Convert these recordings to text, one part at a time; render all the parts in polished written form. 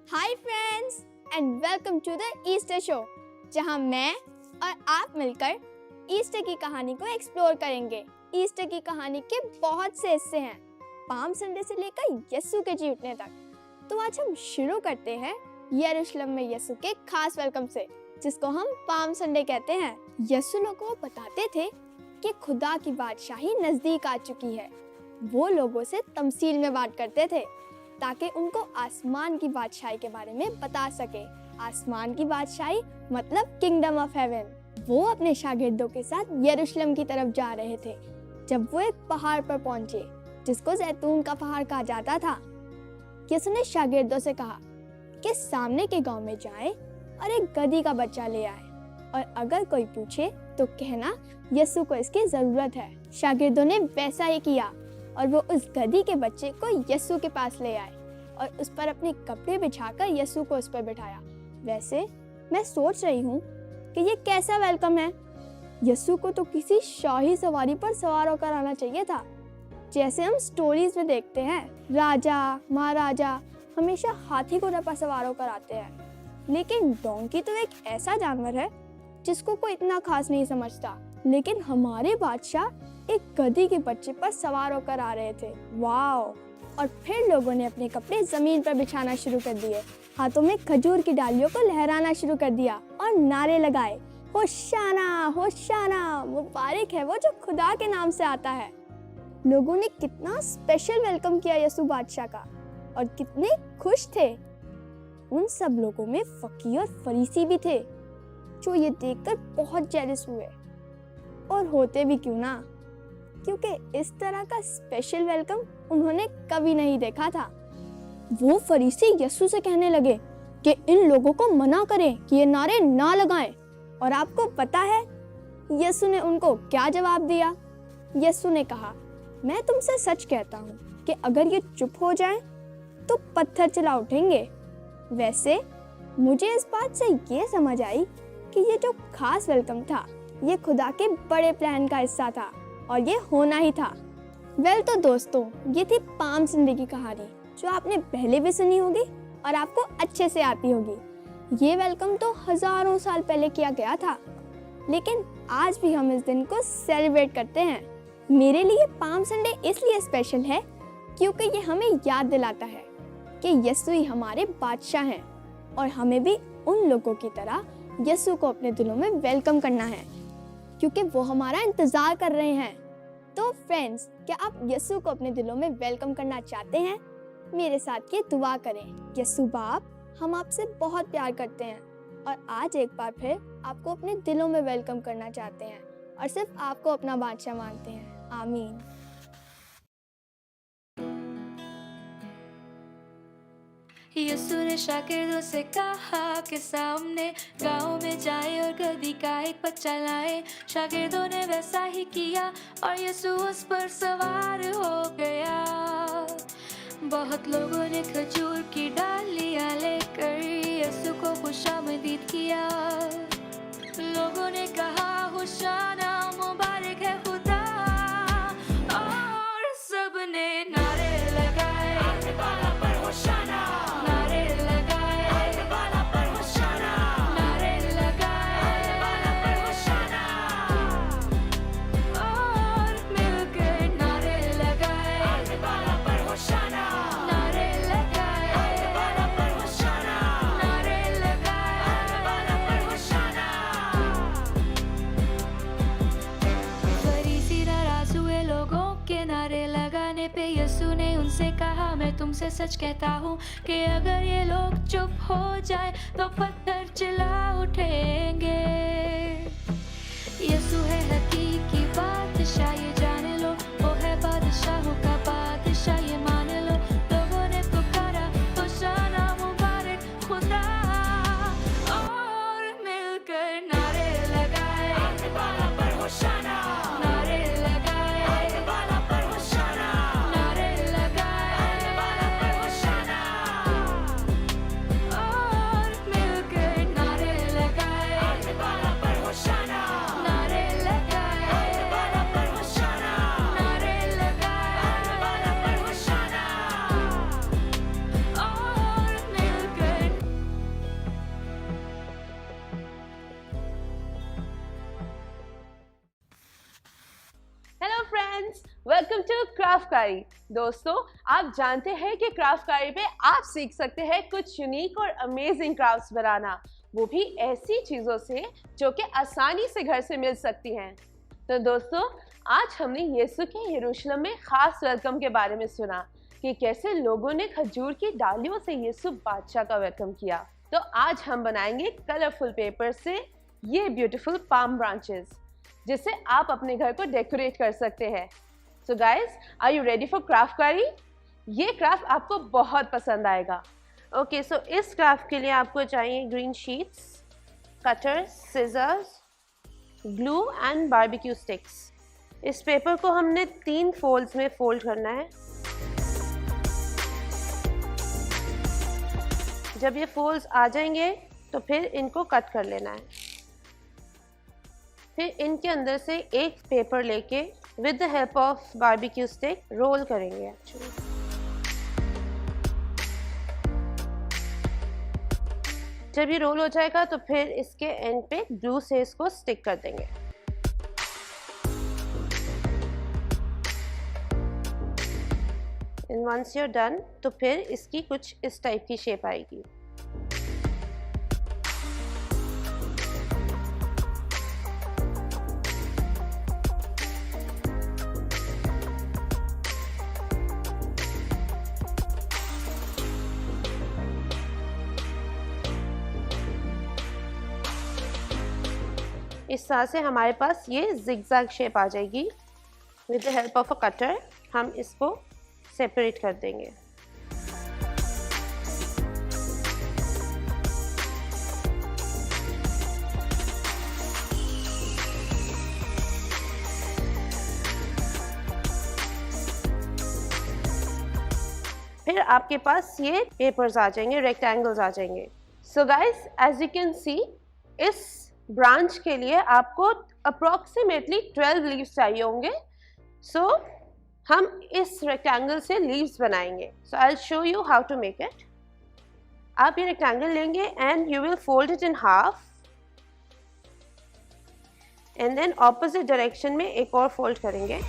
Hi friends and welcome to the Easter show, जहां मैं और आप मिलकर ईस्टर की कहानी को एक्सप्लोर करेंगे। ईस्टर की कहानी के बहुत से हिस्से हैं, पाम संडे से लेकर यीशु के जी उठने तक। तो आज हम शुरू करते हैं यरूशलेम में यीशु के खास वेलकम से, जिसको हम पाम संडे कहते हैं। यीशु लोगों को बताते थे कि खुदा की बादशाही नजदीक आ चुकी है। वो लोगों से तमसील में बात करते थे ताकि उनको आसमान की बादशाही के बारे में बता सके। आसमान की बादशाही मतलब किंगडम ऑफ हेवन। वो अपने शागिर्दों के साथ यरूशलेम की तरफ जा रहे थे जब वो एक पहाड़ पर पहुंचे जिसको जैतून का पहाड़ कहा जाता था। यीशु ने शागिर्दों से कहा कि सामने के गांव में जाएं और एक गधी का बच्चा ले आए, और अगर कोई पूछे तो कहना यीशु को इसकी जरूरत है। शागिर्दों ने वैसा ही किया और वो उस गधी के बच्चे को यीशु के पास ले आए और उस पर अपने कपड़े बिछाकर यीशु को उस पर बिठाया। वैसे मैं सोच रही हूँ कि ये कैसा वेलकम है। यीशु को तो किसी शाही सवारी पर सवार होकर आना चाहिए था, जैसे हम स्टोरीज में देखते हैं। राजा महाराजा हमेशा हाथी घोड़े पर सवार होकर आते हैं, लेकिन डोंकी तो एक ऐसा जानवर है जिसको कोई इतना खास नहीं समझता। लेकिन हमारे बादशाह एक गधी के बच्चे पर सवार होकर आ रहे थे। वाओ! और फिर लोगों ने अपने कपड़े जमीन पर बिछाना शुरू कर दिए, हाथों में खजूर की डालियों को लहराना शुरू कर दिया और नारे लगाए, होशाना होशाना, मुबारक है वो जो खुदा के नाम से आता है। लोगों ने कितना स्पेशल वेलकम किया यीशु बादशाह का, और कितने खुश थे। उन सब लोगों में फकीर और फरीसी भी थे जो ये देखकर बहुत जेलस हुए, और होते भी क्यों ना, क्योंकि इस तरह का स्पेशल वेलकम उन्होंने कभी नहीं देखा था। वो फरीसी यीशु से कहने लगे कि इन लोगों को मना करें कि ये नारे ना लगाएं। और आपको पता है यीशु ने उनको क्या जवाब दिया? यीशु ने कहा, मैं तुमसे सच कहता हूँ कि अगर ये चुप हो जाएं तो पत्थर चला उठेंगे। वैसे मुझे इस बात से ये समझ आई कि ये जो खास वेलकम था ये खुदा के बड़े प्लान का हिस्सा था, और ये होना ही था। वेल तो दोस्तों, ये थी पाम संडे की कहानी जो आपने पहले भी सुनी होगी और आपको अच्छे से आती होगी। ये वेलकम तो हजारों साल पहले किया गया था, लेकिन आज भी हम इस दिन को सेलिब्रेट करते हैं। मेरे लिए पाम संडे इसलिए स्पेशल है क्योंकि ये हमें याद दिलाता है कि यीशु ही हमारे बादशाह हैं, और हमें भी उन लोगों की तरह यीशु को अपने दिलों में वेलकम करना है, क्योंकि वो हमारा इंतजार कर रहे हैं। तो फ्रेंड्स, क्या आप यीशु को अपने दिलों में वेलकम करना चाहते हैं? मेरे साथ ये दुआ करें। यीशु बाप, हम आपसे बहुत प्यार करते हैं और आज एक बार फिर आपको अपने दिलों में वेलकम करना चाहते हैं और सिर्फ आपको अपना बादशाह मानते हैं। आमीन। यीशु ने शागिर्दों से कहा कि सामने गांव में जाए और गधी का एक बच्चा लाए। शागिर्दों ने वैसा ही किया और यीशु उस पर सवार हो गया। बहुत लोगों ने खजूर की डालियां लेकर यीशु को खुशामदीद किया। लोगों ने कहा, होशाना, मुबारक है खुदा, और सबने नारे लगाए, होशाना। पे यीशु ने उनसे कहा, मैं तुमसे सच कहता हूँ कि अगर ये लोग चुप हो जाए तो पत्थर चिल्ला उठेंगे। यीशु है हकीकी बादशाह, ये जाने लो, वो है बादशाहों का बादशाह, ये मान लो। लोगों ने पुकारा, होशाना, मुबारक खुदा, और मिलकर नारे लगाए, होशाना। नारे लगाए क्राफ्टकारी। दोस्तों, आप जानते हैं कि क्राफ्टकारी पे आप सीख सकते हैं कुछ यूनिक और अमेजिंग क्राफ्ट्स बनाना, वो भी ऐसी चीज़ों से जो कि आसानी से घर से मिल सकती हैं। तो दोस्तों, आज हमने यीशु के यरूशलेम में ख़ास वेलकम के बारे में सुना कि कैसे लोगों ने खजूर की डालियों से यीशु बादशाह का वेलकम किया। तो आज हम बनाएंगे कलरफुल पेपर से ये ब्यूटीफुल पाम ब्रांचेस, जिससे आप अपने घर को डेकोरेट कर सकते हैं। So guys, are you ready for क्राफ्टकारी? ये क्राफ्ट आपको बहुत पसंद आएगा। ओके, सो इस क्राफ्ट के लिए आपको चाहिए green sheets, cutters, scissors, glue and barbecue sticks. इस पेपर को हमने 3 फोल्ड्स में फोल्ड करना है। जब ये फोल्ड्स आ जाएंगे तो फिर इनको कट कर लेना है। फिर इनके अंदर से एक पेपर लेके with the help of barbecue stick roll करेंगे। जब ये रोल हो जाएगा तो फिर इसके एंड पे ग्लू से इसको स्टिक कर देंगे। And once you are done, तो फिर इसकी कुछ इस टाइप की शेप आएगी। इस तरह से हमारे पास ये जिगजैग शेप आ जाएगी। With the help of a cutter हम इसको सेपरेट कर देंगे। फिर आपके पास ये पेपर्स आ जाएंगे, रेक्टेंगल्स आ जाएंगे। So guys, as you can see, इस ब्रांच के लिए आपको अप्रोक्सीमेटली 12 लीव्स चाहिए होंगे। सो हम इस रेक्टेंगल से लीव्स बनाएंगे। So I will show you how to make it. आप ये रेक्टेंगल लेंगे and you will fold it in half, and then opposite direction में एक और फोल्ड करेंगे।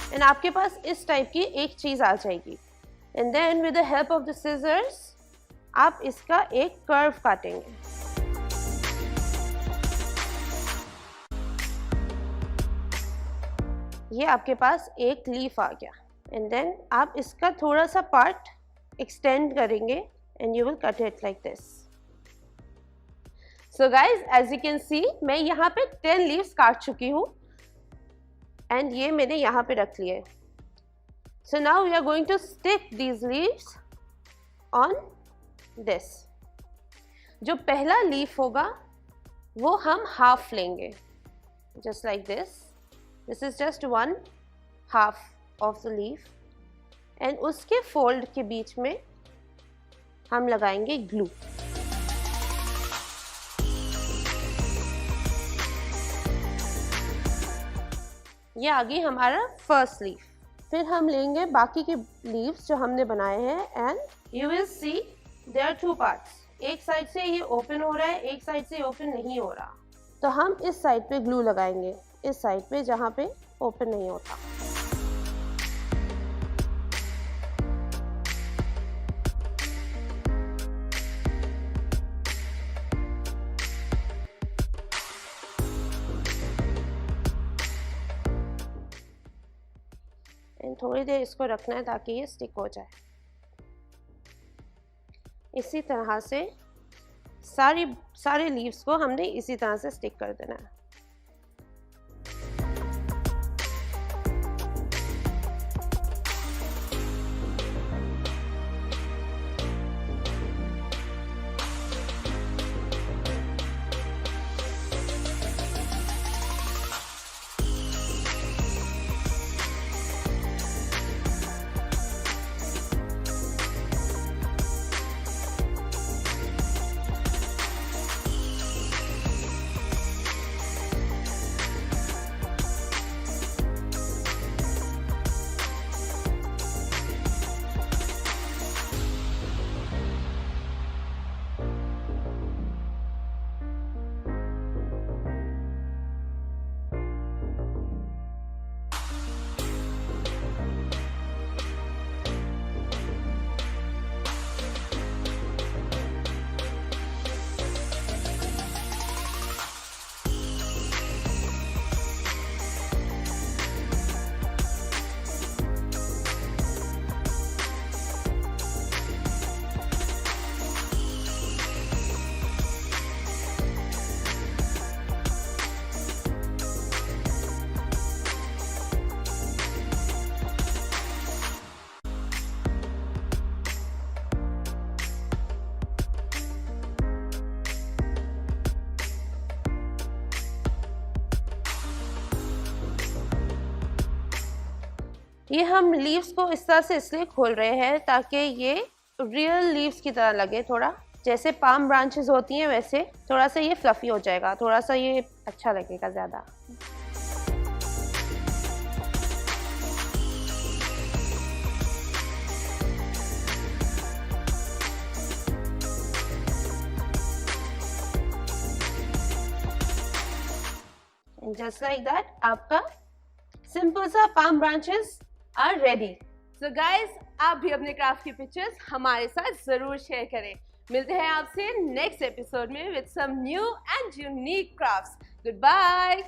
एंड आपके पास इस टाइप की एक चीज आ जाएगी। And then with the help of the scissors आप इसका एक कर्व काटेंगे। ये आपके पास एक लीफ आ गया। एंड देन आप इसका थोड़ा सा पार्ट एक्सटेंड करेंगे and you will cut it like this. So guys, as you can see, मैं यहाँ पे 10 लीव्स काट चुकी हूँ एंड ये मैंने यहाँ पे रख लिए। So now we are going to stick these leaves on this. जो पहला लीफ होगा वो हम हाफ लेंगे, just like this. This is just 1 half of the leaf, and उसके फोल्ड के बीच में हम लगाएंगे ग्लू। ये आ गई हमारा फर्स्ट लीफ। फिर हम लेंगे बाकी के लीव्स जो हमने बनाए हैं and you will see there are 2 parts. एक साइड से ये ओपन हो रहा है, एक साइड से ओपन नहीं हो रहा। तो हम इस साइड पे ग्लू लगाएंगे, इस साइड पे जहाँ पे ओपन नहीं होता। एंड थोड़ी देर इसको रखना है ताकि ये स्टिक हो जाए। इसी तरह से सारे लीव्स को हमने इसी तरह से स्टिक कर देना है। ये हम लीव्स को इस तरह से इसलिए खोल रहे हैं ताकि ये रियल लीव्स की तरह लगे, थोड़ा जैसे पाम ब्रांचेस होती हैं वैसे थोड़ा सा ये फ्लफी हो जाएगा, थोड़ा सा ये अच्छा लगेगा ज़्यादा। Just like that, आपका सिंपल सा palm branches are ready. So guys, आप भी अपने क्राफ्ट की पिक्चर्स हमारे साथ जरूर शेयर करें। मिलते हैं आपसे नेक्स्ट एपिसोड में with some new and unique crafts. Good bye.